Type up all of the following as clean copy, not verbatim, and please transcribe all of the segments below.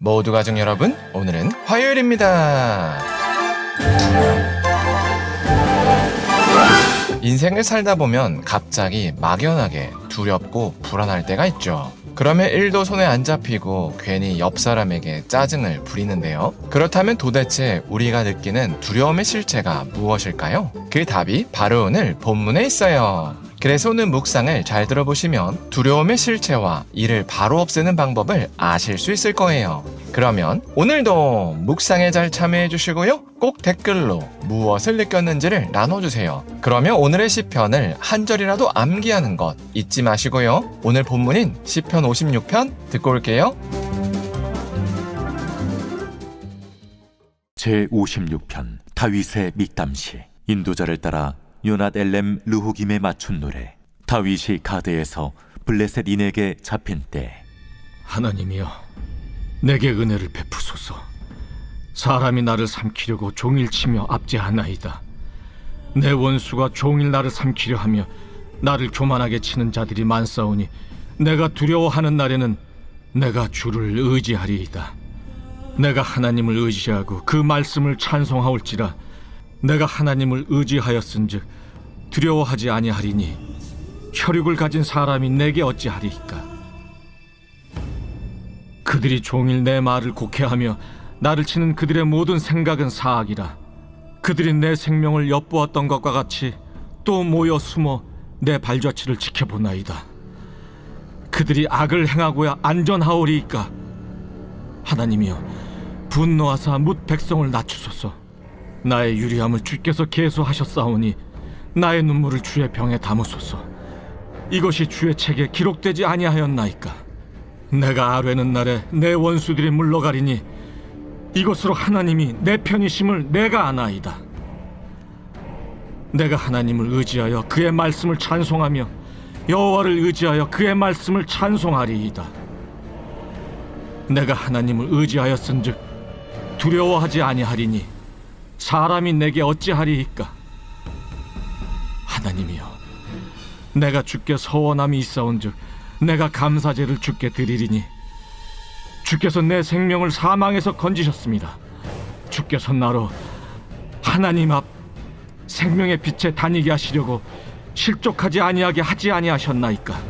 모두 가족 여러분, 오늘은 화요일입니다. 인생을 살다 보면 갑자기 막연하게 두렵고 불안할 때가 있죠. 그러면 일도 손에 안 잡히고 괜히 옆 사람에게 짜증을 부리는데요. 그렇다면 도대체 우리가 느끼는 두려움의 실체가 무엇일까요? 그 답이 바로 오늘 본문에 있어요. 그래서 오늘 묵상을 잘 들어보시면 두려움의 실체와 이를 바로 없애는 방법을 아실 수 있을 거예요. 그러면 오늘도 묵상에 잘 참여해 주시고요. 꼭 댓글로 무엇을 느꼈는지를 나눠주세요. 그러면 오늘의 시편을 한 절이라도 암기하는 것 잊지 마시고요. 오늘 본문인 시편 56편 듣고 올게요. 제56편 다윗의 믹담시. 인도자를 따라 요낫 엘렘 르호김에 맞춘 노래. 다윗이 가드에서 블레셋 인에게 잡힌 때. 하나님이여, 내게 은혜를 베푸소서. 사람이 나를 삼키려고 종일 치며 압제하나이다. 내 원수가 종일 나를 삼키려 하며 나를 교만하게 치는 자들이 많사오니 내가 두려워하는 날에는 내가 주를 의지하리이다. 내가 하나님을 의지하고 그 말씀을 찬송하올지라. 내가 하나님을 의지하였은즉 두려워하지 아니하리니 혈육을 가진 사람이 내게 어찌하리이까. 그들이 종일 내 말을 곡해하며 나를 치는 그들의 모든 생각은 사악이라. 그들이 내 생명을 엿보았던 것과 같이 또 모여 숨어 내 발자취를 지켜보나이다. 그들이 악을 행하고야 안전하오리이까. 하나님이여, 분노하사 뭇 백성을 낮추소서. 나의 유리함을 주께서 계수하셨사오니 나의 눈물을 주의 병에 담으소서. 이것이 주의 책에 기록되지 아니하였나이까. 내가 아뢰는 날에 내 원수들이 물러가리니 이것으로 하나님이 내 편이심을 내가 아나이다. 내가 하나님을 의지하여 그의 말씀을 찬송하며 여호와를 의지하여 그의 말씀을 찬송하리이다. 내가 하나님을 의지하였은즉 두려워하지 아니하리니 사람이 내게 어찌하리이까. 하나님이여, 내가 주께 서원함이 있사온즉 내가 감사제를 주께 드리리니 주께서 내 생명을 사망에서 건지셨습니다. 주께서 나로 하나님 앞 생명의 빛에 다니게 하시려고 실족하지 아니하게 하지 아니하셨나이까.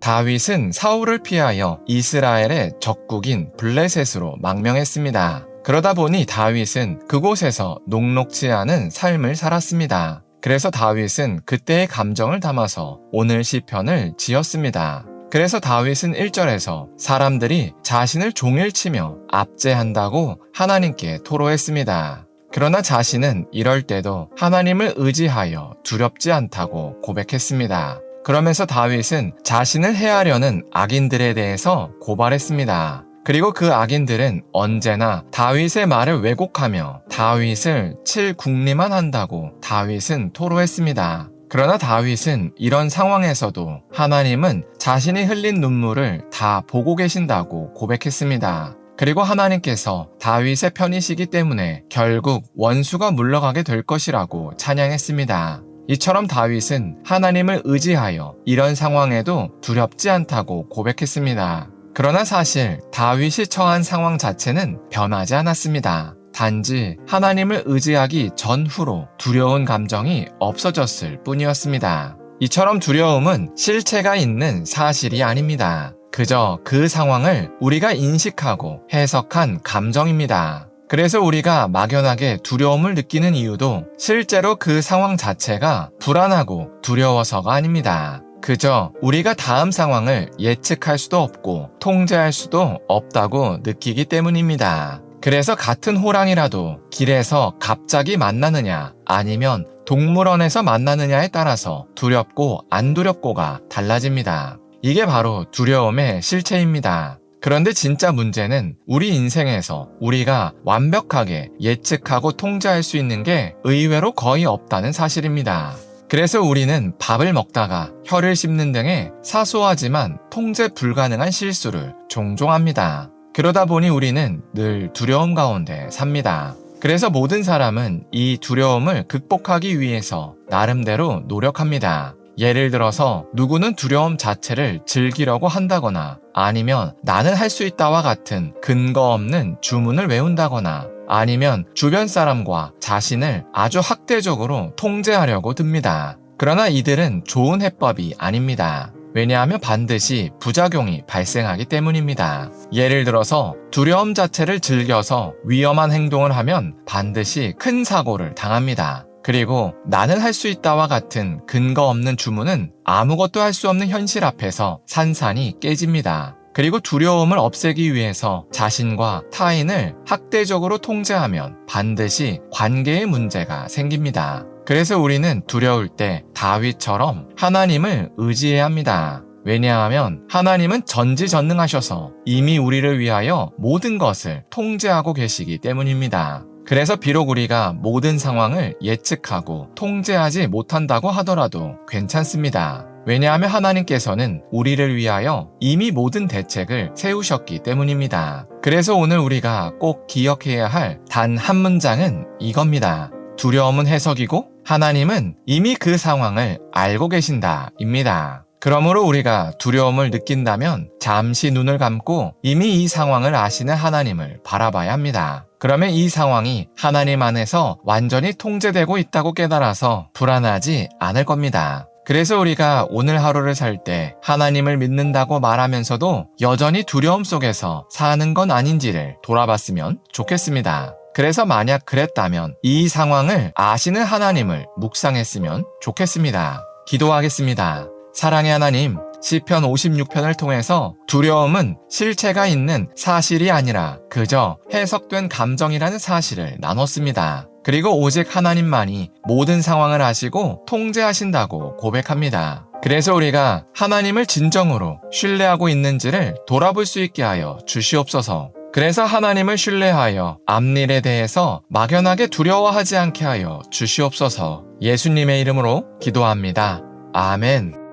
다윗은 사울을 피하여 이스라엘의 적국인 블레셋으로 망명했습니다. 그러다 보니 다윗은 그곳에서 녹록지 않은 삶을 살았습니다. 그래서 다윗은 그때의 감정을 담아서 오늘 시편을 지었습니다. 그래서 다윗은 1절에서 사람들이 자신을 종일 치며 압제한다고 하나님께 토로했습니다. 그러나 자신은 이럴 때도 하나님을 의지하여 두렵지 않다고 고백했습니다. 그러면서 다윗은 자신을 해하려는 악인들에 대해서 고발했습니다. 그리고 그 악인들은 언제나 다윗의 말을 왜곡하며 다윗을 칠 궁리만 한다고 다윗은 토로했습니다. 그러나 다윗은 이런 상황에서도 하나님은 자신이 흘린 눈물을 다 보고 계신다고 고백했습니다. 그리고 하나님께서 다윗의 편이시기 때문에 결국 원수가 물러가게 될 것이라고 찬양했습니다. 이처럼 다윗은 하나님을 의지하여 이런 상황에도 두렵지 않다고 고백했습니다. 그러나 사실 다윗이 처한 상황 자체는 변하지 않았습니다. 단지 하나님을 의지하기 전후로 두려운 감정이 없어졌을 뿐이었습니다. 이처럼 두려움은 실체가 있는 사실이 아닙니다. 그저 그 상황을 우리가 인식하고 해석한 감정입니다. 그래서 우리가 막연하게 두려움을 느끼는 이유도 실제로 그 상황 자체가 불안하고 두려워서가 아닙니다. 그저 우리가 다음 상황을 예측할 수도 없고 통제할 수도 없다고 느끼기 때문입니다. 그래서 같은 호랑이라도 길에서 갑자기 만나느냐 아니면 동물원에서 만나느냐에 따라서 두렵고 안 두렵고가 달라집니다. 이게 바로 두려움의 실체입니다. 그런데 진짜 문제는 우리 인생에서 우리가 완벽하게 예측하고 통제할 수 있는 게 의외로 거의 없다는 사실입니다. 그래서 우리는 밥을 먹다가 혀를 씹는 등의 사소하지만 통제 불가능한 실수를 종종 합니다. 그러다 보니 우리는 늘 두려움 가운데 삽니다. 그래서 모든 사람은 이 두려움을 극복하기 위해서 나름대로 노력합니다. 예를 들어서 누구는 두려움 자체를 즐기려고 한다거나 아니면 나는 할 수 있다와 같은 근거 없는 주문을 외운다거나 아니면 주변 사람과 자신을 아주 학대적으로 통제하려고 듭니다. 그러나 이들은 좋은 해법이 아닙니다. 왜냐하면 반드시 부작용이 발생하기 때문입니다. 예를 들어서 두려움 자체를 즐겨서 위험한 행동을 하면 반드시 큰 사고를 당합니다. 그리고 나는 할 수 있다와 같은 근거 없는 주문은 아무것도 할 수 없는 현실 앞에서 산산이 깨집니다. 그리고 두려움을 없애기 위해서 자신과 타인을 학대적으로 통제하면 반드시 관계의 문제가 생깁니다. 그래서 우리는 두려울 때 다윗처럼 하나님을 의지해야 합니다. 왜냐하면 하나님은 전지전능하셔서 이미 우리를 위하여 모든 것을 통제하고 계시기 때문입니다. 그래서 비록 우리가 모든 상황을 예측하고 통제하지 못한다고 하더라도 괜찮습니다. 왜냐하면 하나님께서는 우리를 위하여 이미 모든 대책을 세우셨기 때문입니다. 그래서 오늘 우리가 꼭 기억해야 할 단 한 문장은 이겁니다. 두려움은 해석이고 하나님은 이미 그 상황을 알고 계신다 입니다. 그러므로 우리가 두려움을 느낀다면 잠시 눈을 감고 이미 이 상황을 아시는 하나님을 바라봐야 합니다. 그러면 이 상황이 하나님 안에서 완전히 통제되고 있다고 깨달아서 불안하지 않을 겁니다. 그래서 우리가 오늘 하루를 살 때 하나님을 믿는다고 말하면서도 여전히 두려움 속에서 사는 건 아닌지를 돌아봤으면 좋겠습니다. 그래서 만약 그랬다면 이 상황을 아시는 하나님을 묵상했으면 좋겠습니다. 기도하겠습니다. 사랑의 하나님, 시편 56편을 통해서 두려움은 실체가 있는 사실이 아니라 그저 해석된 감정이라는 사실을 나눴습니다. 그리고 오직 하나님만이 모든 상황을 아시고 통제하신다고 고백합니다. 그래서 우리가 하나님을 진정으로 신뢰하고 있는지를 돌아볼 수 있게 하여 주시옵소서. 그래서 하나님을 신뢰하여 앞일에 대해서 막연하게 두려워하지 않게 하여 주시옵소서. 예수님의 이름으로 기도합니다. 아멘.